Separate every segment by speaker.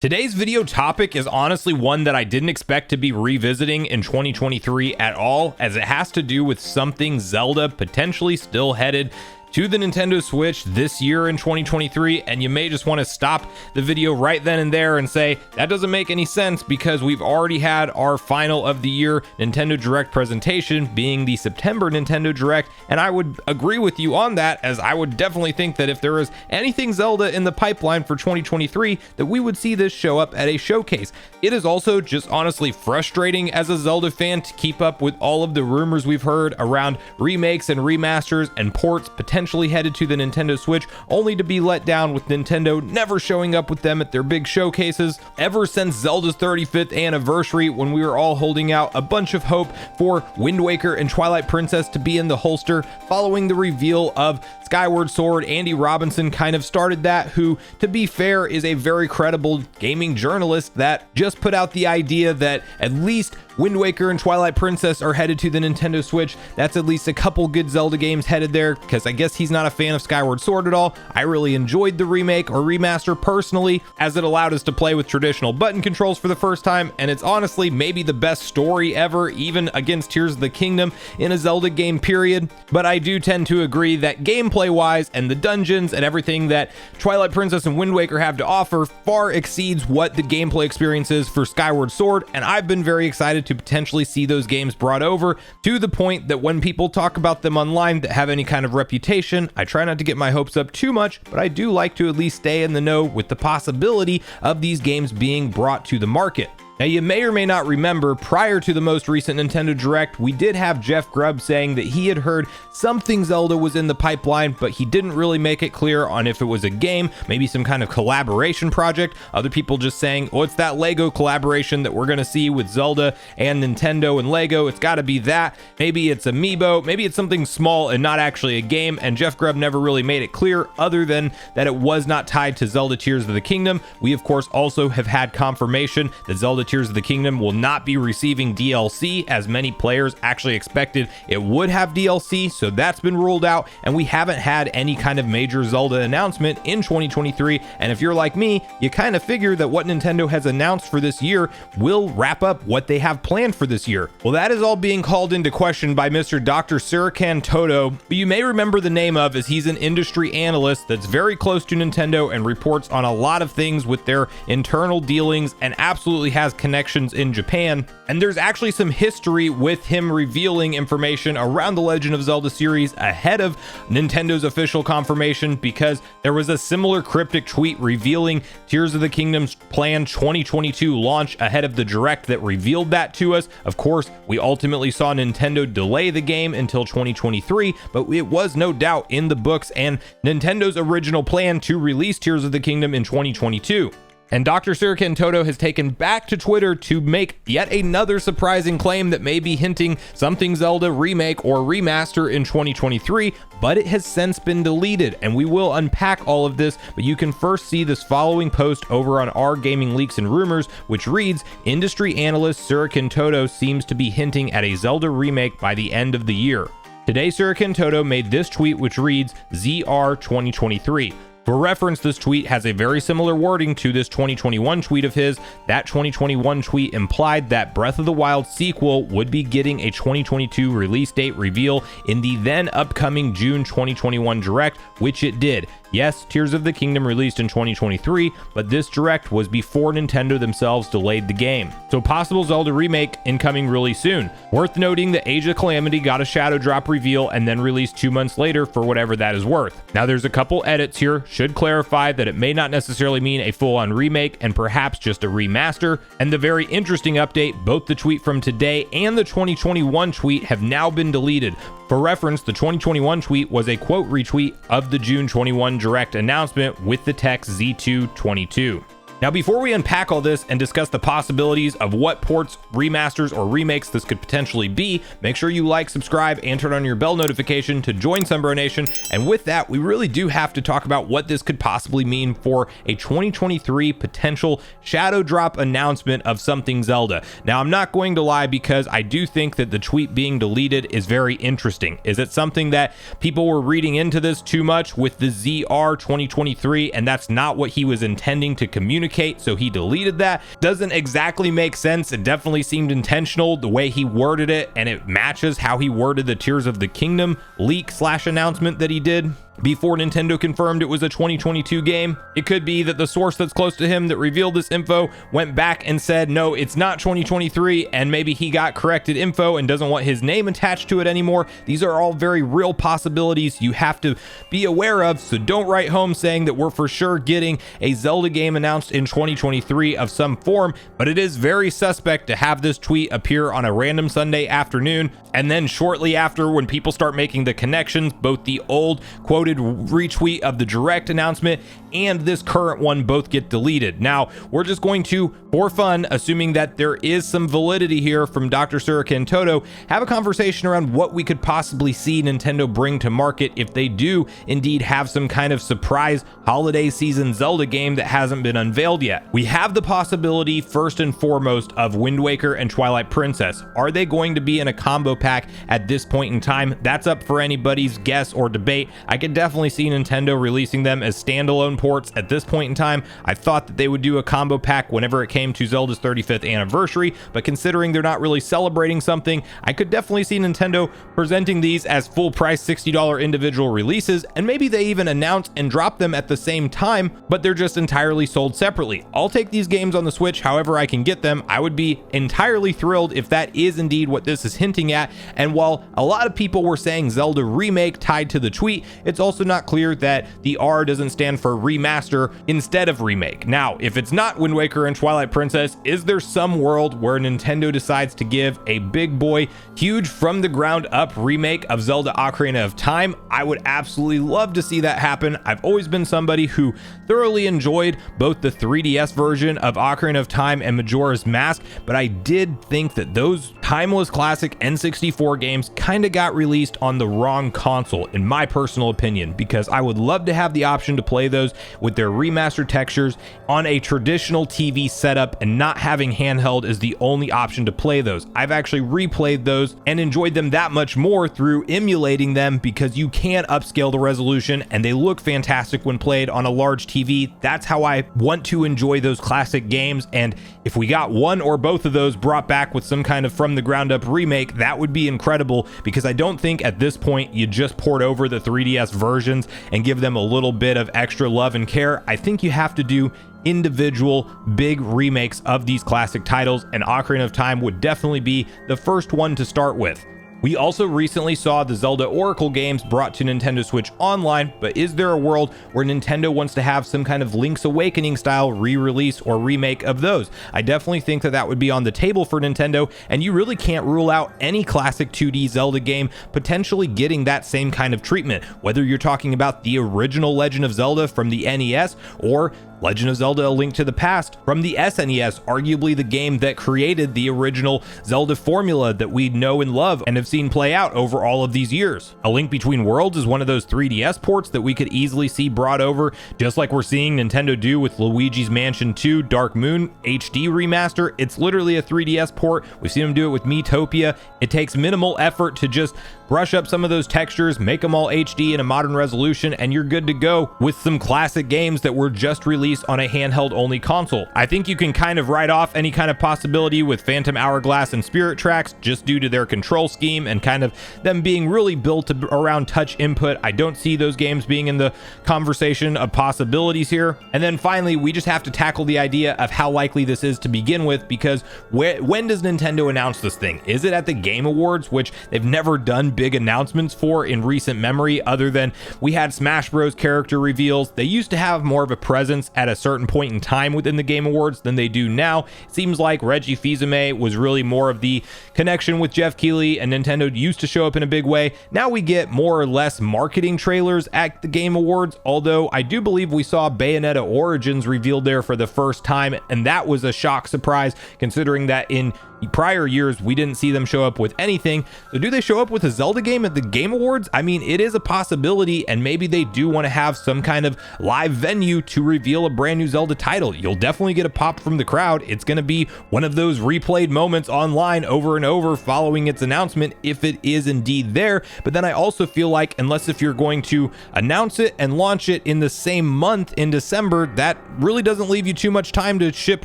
Speaker 1: Today's video topic is honestly one that I didn't expect to be revisiting in 2023 at all, as it has to do with something Zelda potentially still headed to the Nintendo Switch this year in 2023, and you may just want to stop the video right then and there and say that doesn't make any sense because we've already had our final of the year Nintendo Direct presentation being the September Nintendo Direct, and I would agree with you on that, as I would definitely think that if there is anything Zelda in the pipeline for 2023, that we would see this show up at a showcase. It is also just honestly frustrating as a Zelda fan to keep up with all of the rumors we've heard around remakes and remasters and ports potentially headed to the Nintendo Switch, only to be let down with Nintendo never showing up with them at their big showcases. Ever since Zelda's 35th anniversary, when we were all holding out a bunch of hope for Wind Waker and Twilight Princess to be in the holster, following the reveal of Skyward Sword, Andy Robinson kind of started that, who, to be fair, is a very credible gaming journalist that just put out the idea that at least Wind Waker and Twilight Princess are headed to the Nintendo Switch. That's at least a couple good Zelda games headed there, because I guess he's not a fan of Skyward Sword at all. I really enjoyed the remake or remaster personally, as it allowed us to play with traditional button controls for the first time, and it's honestly maybe the best story ever, even against Tears of the Kingdom in a Zelda game period. But I do tend to agree that gameplay wise and the dungeons and everything that Twilight Princess and Wind Waker have to offer far exceeds what the gameplay experience is for Skyward Sword, and I've been very excited to potentially see those games brought over, to the point that when people talk about them online that have any kind of reputation, I try not to get my hopes up too much, but I do like to at least stay in the know with the possibility of these games being brought to the market. Now, you may or may not remember, prior to the most recent Nintendo Direct, we did have Jeff Grubb saying that he had heard something Zelda was in the pipeline, but he didn't really make it clear on if it was a game, maybe some kind of collaboration project. Other people just saying, oh, it's that Lego collaboration that we're going to see with Zelda and Nintendo and Lego. It's got to be that. Maybe it's Amiibo. Maybe it's something small and not actually a game. And Jeff Grubb never really made it clear, other than that it was not tied to Zelda Tears of the Kingdom. We, of course, also have had confirmation that Zelda Tears of the Kingdom will not be receiving DLC, as many players actually expected it would have DLC, so that's been ruled out, and we haven't had any kind of major Zelda announcement in 2023. And if you're like me, you kind of figure that what Nintendo has announced for this year will wrap up what they have planned for this year. Well, that is all being called into question by Mr. Dr. Surkin Toto, who you may remember the name of, as he's an industry analyst that's very close to Nintendo and reports on a lot of things with their internal dealings, and absolutely has connections in Japan. And there's actually some history with him revealing information around the Legend of Zelda series ahead of Nintendo's official confirmation, because there was a similar cryptic tweet revealing Tears of the Kingdom's planned 2022 launch ahead of the Direct that revealed that to us. Of course, we ultimately saw Nintendo delay the game until 2023, but it was no doubt in the books and Nintendo's original plan to release Tears of the Kingdom in 2022. And Dr. Surkin Toto has taken back to Twitter to make yet another surprising claim that may be hinting something Zelda remake or remaster in 2023, but it has since been deleted, and we will unpack all of this. But you can first see this following post over on our Gaming Leaks and Rumors, which reads, industry analyst Surkin Toto seems to be hinting at a Zelda remake by the end of the year. Today, Surkin Toto made this tweet, which reads ZR 2023. For reference, this tweet has a very similar wording to this 2021 tweet of his. That 2021 tweet implied that Breath of the Wild sequel would be getting a 2022 release date reveal in the then upcoming June 2021 Direct, which it did. Yes, Tears of the Kingdom released in 2023, but this Direct was before Nintendo themselves delayed the game. So possible Zelda remake incoming really soon. Worth noting that Age of Calamity got a shadow drop reveal and then released 2 months later, for whatever that is worth. Now there's a couple edits here, should clarify that it may not necessarily mean a full-on remake and perhaps just a remaster. And the very interesting update, both the tweet from today and the 2021 tweet have now been deleted. For reference, the 2021 tweet was a quote retweet of the June 21 Direct announcement with the text Z222. Now, before we unpack all this and discuss the possibilities of what ports, remasters, or remakes this could potentially be, make sure you like, subscribe, and turn on your bell notification to join Sunbro Nation. And with that, we really do have to talk about what this could possibly mean for a 2023 potential shadow drop announcement of something Zelda. Now, I'm not going to lie, because I do think that the tweet being deleted is very interesting. Is it something that people were reading into this too much with the ZR 2023, and that's not what he was intending to communicate communicate, so he deleted that. Doesn't exactly make sense. It definitely seemed intentional the way he worded it, and it matches how he worded the Tears of the Kingdom leak / announcement that he did before Nintendo confirmed it was a 2022 game. It could be that the source that's close to him that revealed this info went back and said, no, it's not 2023, and maybe he got corrected info and doesn't want his name attached to it anymore. These are all very real possibilities you have to be aware of, so don't write home saying that we're for sure getting a Zelda game announced in 2023 of some form, but it is very suspect to have this tweet appear on a random Sunday afternoon, and then shortly after, when people start making the connections, both the old quoted retweet of the direct announcement and this current one both get deleted. Now, we're just going to, for fun, assuming that there is some validity here from Dr. Surkin Toto, have a conversation around what we could possibly see Nintendo bring to market if they do indeed have some kind of surprise holiday season Zelda game that hasn't been unveiled yet. We have the possibility, first and foremost, of Wind Waker and Twilight Princess. Are they going to be in a combo pack at this point in time? That's up for anybody's guess or debate. I could definitely see Nintendo releasing them as standalone ports at this point in time. I thought that they would do a combo pack whenever it came to Zelda's 35th anniversary, but considering they're not really celebrating something, I could definitely see Nintendo presenting these as full price $60 individual releases, and maybe they even announce and drop them at the same time, but they're just entirely sold separately. I'll take these games on the Switch however I can get them. I would be entirely thrilled if that is indeed what this is hinting at, and while a lot of people were saying Zelda remake tied to the tweet, it's also not clear that the R doesn't stand for remaster instead of remake. Now, if it's not Wind Waker and Twilight Princess, is there some world where Nintendo decides to give a big boy, huge from the ground up remake of Zelda Ocarina of Time? I would absolutely love to see that happen. I've always been somebody who thoroughly enjoyed both the 3DS version of Ocarina of Time and Majora's Mask, but I did think that those timeless classic N64 games kind of got released on the wrong console, in my personal opinion, because I would love to have the option to play those with their remastered textures on a traditional TV setup and not having handheld as the only option to play those. I've actually replayed those and enjoyed them that much more through emulating them because you can upscale the resolution and they look fantastic when played on a large TV. That's how I want to enjoy those classic games, and if we got one or both of those brought back with some kind of from the ground up remake, that would be incredible, because I don't think at this point you just port over the 3DS versions and give them a little bit of extra love and care. I think you have to do individual big remakes of these classic titles, and Ocarina of Time would definitely be the first one to start with. We also recently saw the Zelda Oracle games brought to Nintendo Switch Online, but is there a world where Nintendo wants to have some kind of Link's Awakening style re-release or remake of those? I definitely think that that would be on the table for Nintendo, and you really can't rule out any classic 2D Zelda game potentially getting that same kind of treatment, whether you're talking about the original Legend of Zelda from the NES or Legend of Zelda: A Link to the Past from the SNES, arguably the game that created the original Zelda formula that we know and love and have seen play out over all of these years. A Link Between Worlds is one of those 3DS ports that we could easily see brought over, just like we're seeing Nintendo do with Luigi's Mansion 2 Dark Moon HD remaster. It's literally a 3DS port. We've seen them do it with Miitopia. It takes minimal effort to just brush up some of those textures, make them all HD in a modern resolution, and you're good to go with some classic games that were just released on a handheld only console. I think you can kind of write off any kind of possibility with Phantom Hourglass and Spirit Tracks just due to their control scheme and kind of them being really built around touch input. I don't see those games being in the conversation of possibilities here. And then finally, we just have to tackle the idea of how likely this is to begin with, because when does Nintendo announce this thing? Is it at the Game Awards, which they've never done big announcements for in recent memory, other than we had Smash Bros character reveals? They used to have more of a presence at a certain point in time within the Game Awards than they do now. It seems like Reggie Fils-Aimé was really more of the connection with Jeff Keighley, and Nintendo used to show up in a big way. Now we get more or less marketing trailers at the Game Awards, although I do believe we saw Bayonetta Origins revealed there for the first time, and that was a shock surprise considering that in prior years we didn't see them show up with anything. So do they show up with a Zelda game at the Game Awards? I mean, it is a possibility, and maybe they do want to have some kind of live venue to reveal a a brand new Zelda title. You'll definitely get a pop from the crowd. It's going to be one of those replayed moments online over and over following its announcement, if it is indeed there. But then I also feel like, unless if you're going to announce it and launch it in the same month in December, that really doesn't leave you too much time to ship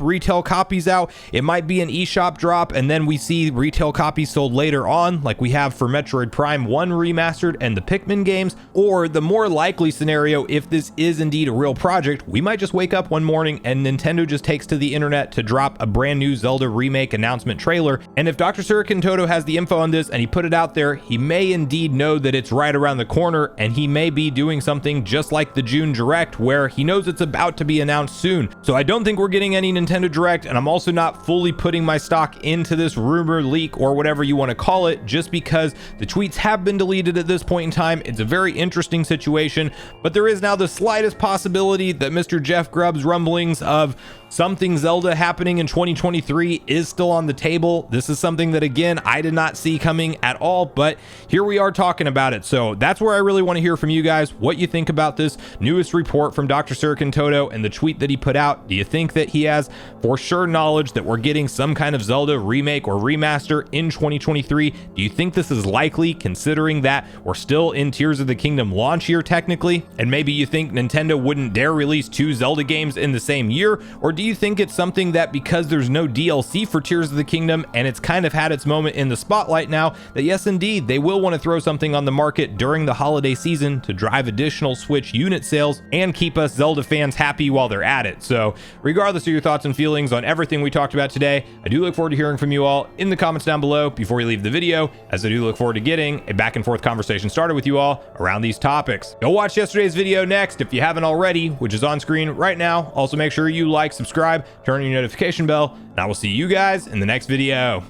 Speaker 1: retail copies out. It might be an eShop drop, and then we see retail copies sold later on, like we have for Metroid Prime 1 Remastered and the Pikmin games. Or the more likely scenario, if this is indeed a real project, we might just wake up one morning and Nintendo just takes to the internet to drop a brand new Zelda remake announcement trailer. And if Dr. Surkin Toto has the info on this and he put it out there, he may indeed know that it's right around the corner, and he may be doing something just like the June Direct where he knows it's about to be announced soon. So I don't think we're getting any Nintendo Direct, and I'm also not fully putting my stock into this rumor leak or whatever you want to call it, just because the tweets have been deleted at this point in time. It's a very interesting situation, but there is now the slightest possibility that Mr. Jeff Grubb's rumblings of something Zelda happening in 2023 is still on the table. This is something that, again, I did not see coming at all, but here we are talking about it. So that's where I really want to hear from you guys, what you think about this newest report from Dr. Surkin Toto and the tweet that he put out. Do you think that he has for sure knowledge that we're getting some kind of Zelda remake or remaster in 2023? Do you think this is likely, considering that we're still in Tears of the Kingdom launch year technically? And maybe you think Nintendo wouldn't dare release 2 Zelda games in the same year? Or do you think it's something that, because there's no DLC for Tears of the Kingdom and it's kind of had its moment in the spotlight now, that yes indeed they will want to throw something on the market during the holiday season to drive additional Switch unit sales and keep us Zelda fans happy while they're at it? So regardless of your thoughts and feelings on everything we talked about today, I do look forward to hearing from you all in the comments down below before you leave the video, as I do look forward to getting a back and forth conversation started with you all around these topics. Go watch yesterday's video next if you haven't already, which is on screen right now. Also make sure you like, subscribe, turn on your notification bell, and I will see you guys in the next video.